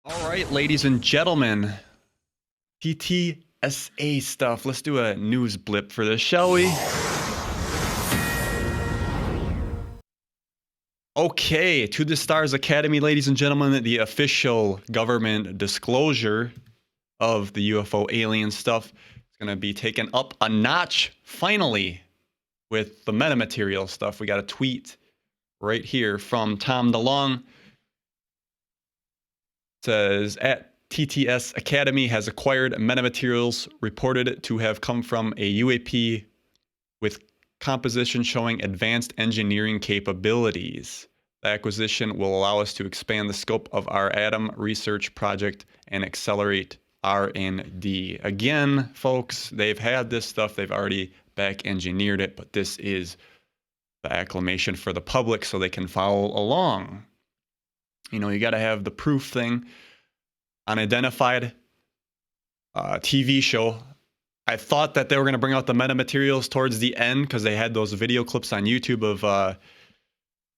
All right, ladies and gentlemen, TTSA stuff. Let's do a news blip for this, shall we? Okay, to the Stars Academy, ladies and gentlemen, the official government disclosure of the UFO alien stuff is going to be taken up a notch, finally, with the metamaterial stuff. We got a tweet right here from Tom Delong. It says, at TTS Academy has acquired metamaterials reported to have come from a UAP with composition showing advanced engineering capabilities. The acquisition will allow us to expand the scope of our atom research project and accelerate R&D. Again, folks, they've had this stuff. They've already back engineered it, but this is the acclamation for the public so they can follow along. You know, you got to have the proof thing. Unidentified TV show. I thought that they were going to bring out the metamaterials towards the end because they had those video clips on YouTube of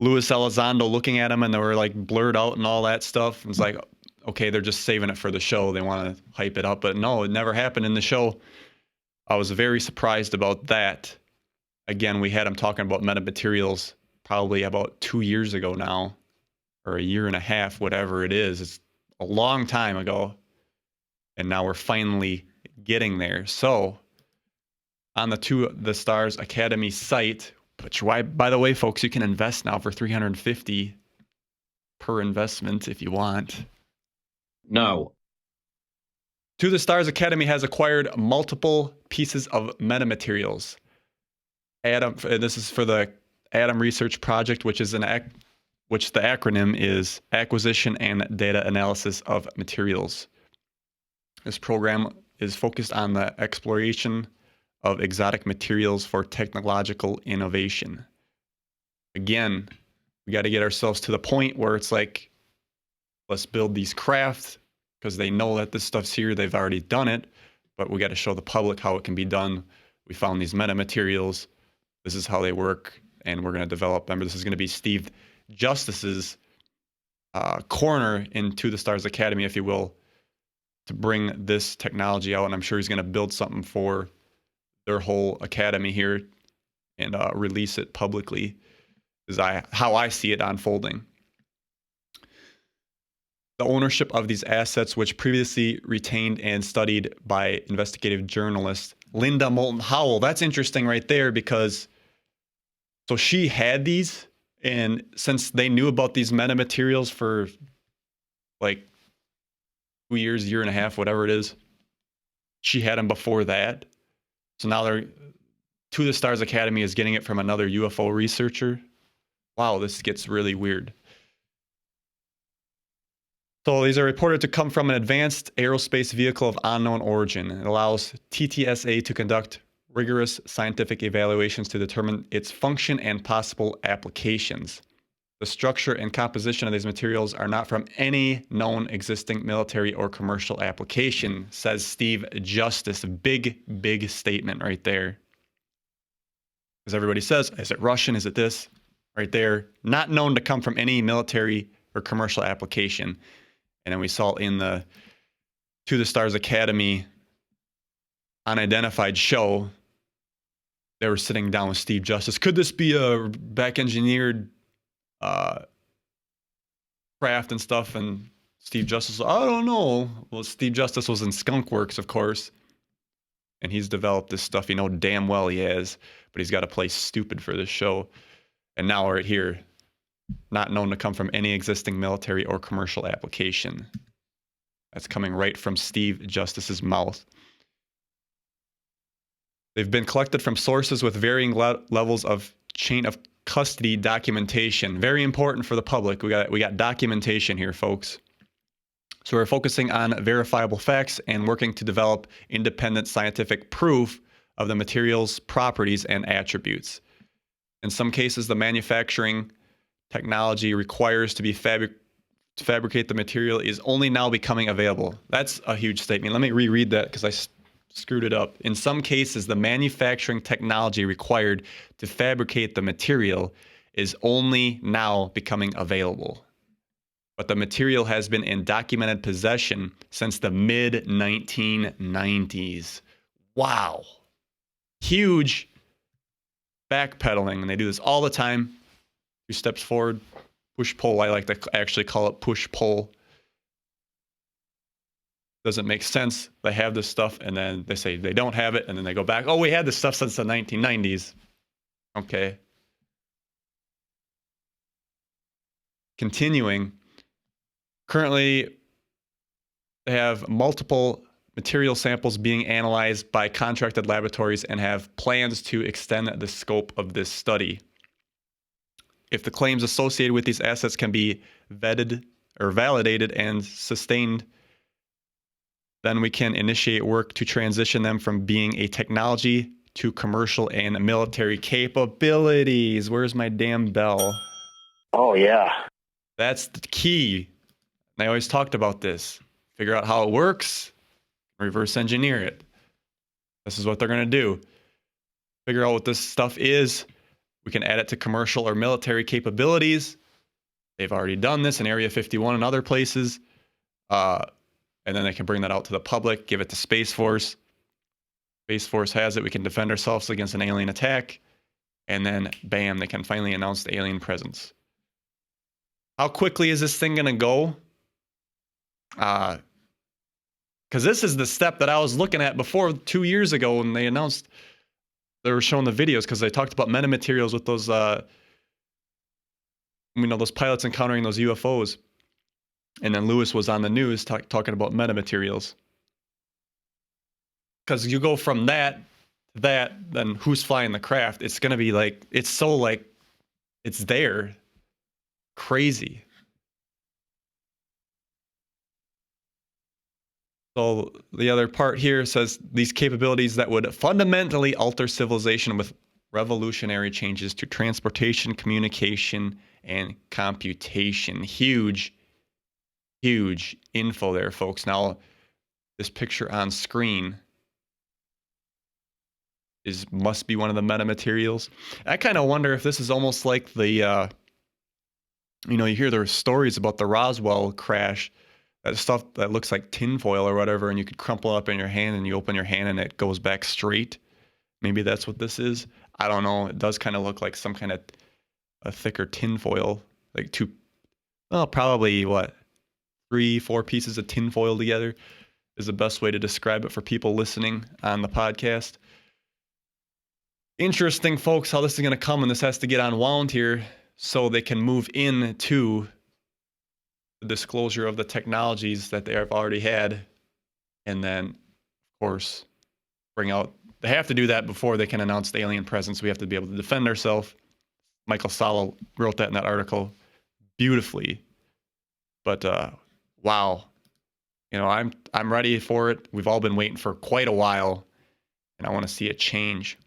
Luis Elizondo looking at him and they were like blurred out and all that stuff. It's like, okay, they're just saving it for the show. They want to hype it up. But no, it never happened in the show. I was very surprised about that. Again, we had him talking about metamaterials probably about 2 years ago now, or a year and a half, whatever it is. It's a long time ago. And now we're finally getting there. So on the Stars Academy site, which, by the way, folks, you can invest now for $350 per investment if you want. No. To the Stars Academy has acquired multiple pieces of metamaterials. This is for the Atom Research Project, which the acronym is Acquisition and Data Analysis of Materials. This program is focused on the exploration of exotic materials for technological innovation. Again, we got to get ourselves to the point where it's like, let's build these craft because they know that this stuff's here. They've already done it, but we got to show the public how it can be done. We found these metamaterials. This is how they work, and we're going to develop. Remember, this is going to be Steve Justice's corner into the Stars Academy, if you will, to bring this technology out. And I'm sure he's going to build something for their whole academy here and release it publicly, is how I see it unfolding. The ownership of these assets, which previously retained and studied by investigative journalist Linda Moulton Howell. That's interesting right there because so she had these, and since they knew about these metamaterials for like 2 years, year and a half, whatever it is, she had them before that. So now they're To the Stars Academy is getting it from another UFO researcher. Wow, this gets really weird. So these are reported to come from an advanced aerospace vehicle of unknown origin. It allows TTSA to conduct rigorous scientific evaluations to determine its function and possible applications. The structure and composition of these materials are not from any known existing military or commercial application, says Steve Justice. Big, big statement right there. As everybody says, is it Russian? Is it this? Right there. Not known to come from any military or commercial application. And then we saw in the To the Stars Academy unidentified show, they were sitting down with Steve Justice. Could this be a back engineered craft and stuff? And Steve Justice, I don't know. Well, Steve Justice was in Skunk Works, of course. And he's developed this stuff. You know damn well he has. But he's got to play stupid for this show. And now right here, not known to come from any existing military or commercial application. That's coming right from Steve Justice's mouth. They've been collected from sources with varying levels of chain of custody documentation. Very important for the public. We got documentation here, folks. So we're focusing on verifiable facts and working to develop independent scientific proof of the material's properties and attributes. In some cases, the manufacturing technology requires to fabricate the material is only now becoming available. That's a huge statement. Let me reread that because I screwed it up. In some cases, the manufacturing technology required to fabricate the material is only now becoming available. but the material has been in documented possession since the mid-1990s. Wow. Huge backpedaling, and they do this all the time. 2 steps forward, push-pull. I like to actually call it push-pull. Doesn't make sense. They have this stuff, and then they say they don't have it, and then they go back. Oh, we had this stuff since the 1990s. Okay. Continuing. Currently, they have multiple material samples being analyzed by contracted laboratories and have plans to extend the scope of this study. If the claims associated with these assets can be vetted or validated and sustained, then we can initiate work to transition them from being a technology to commercial and military capabilities. Where's my damn bell? Oh, yeah. That's the key. I always talked about this. Figure out how it works, reverse engineer it. This is what they're going to do. Figure out what this stuff is. We can add it to commercial or military capabilities. They've already done this in Area 51 and other places. And then they can bring that out to the public, give it to Space Force. Space Force has it. We can defend ourselves against an alien attack. And then, bam, they can finally announce the alien presence. How quickly is this thing going to go? Because this is the step that I was looking at before 2 years ago when they announced, they were showing the videos, because they talked about metamaterials with those, those pilots encountering those UFOs. And then Lewis was on the news talking about metamaterials. Because you go from that to that, then who's flying the craft? It's going to be like, it's so like, it's there. Crazy. So the other part here says these capabilities that would fundamentally alter civilization with revolutionary changes to transportation, communication, and computation. Huge info there, folks. Now, this picture on screen must be one of the metamaterials. I kind of wonder if this is almost like the, you hear there stories about the Roswell crash, that stuff that looks like tinfoil or whatever, and you could crumple up in your hand and you open your hand and it goes back straight. Maybe that's what this is. I don't know. It does kind of look like some kind of a thicker tinfoil, like probably 3-4 pieces of tinfoil together is the best way to describe it for people listening on the podcast. Interesting, folks, how this is going to come, and this has to get unwound here so they can move into the disclosure of the technologies that they have already had, and then, of course, bring out. They have to do that before they can announce the alien presence. We have to be able to defend ourselves. Michael Sala wrote that in that article beautifully. But wow, I'm ready for it. We've all been waiting for quite a while, and I want to see it change.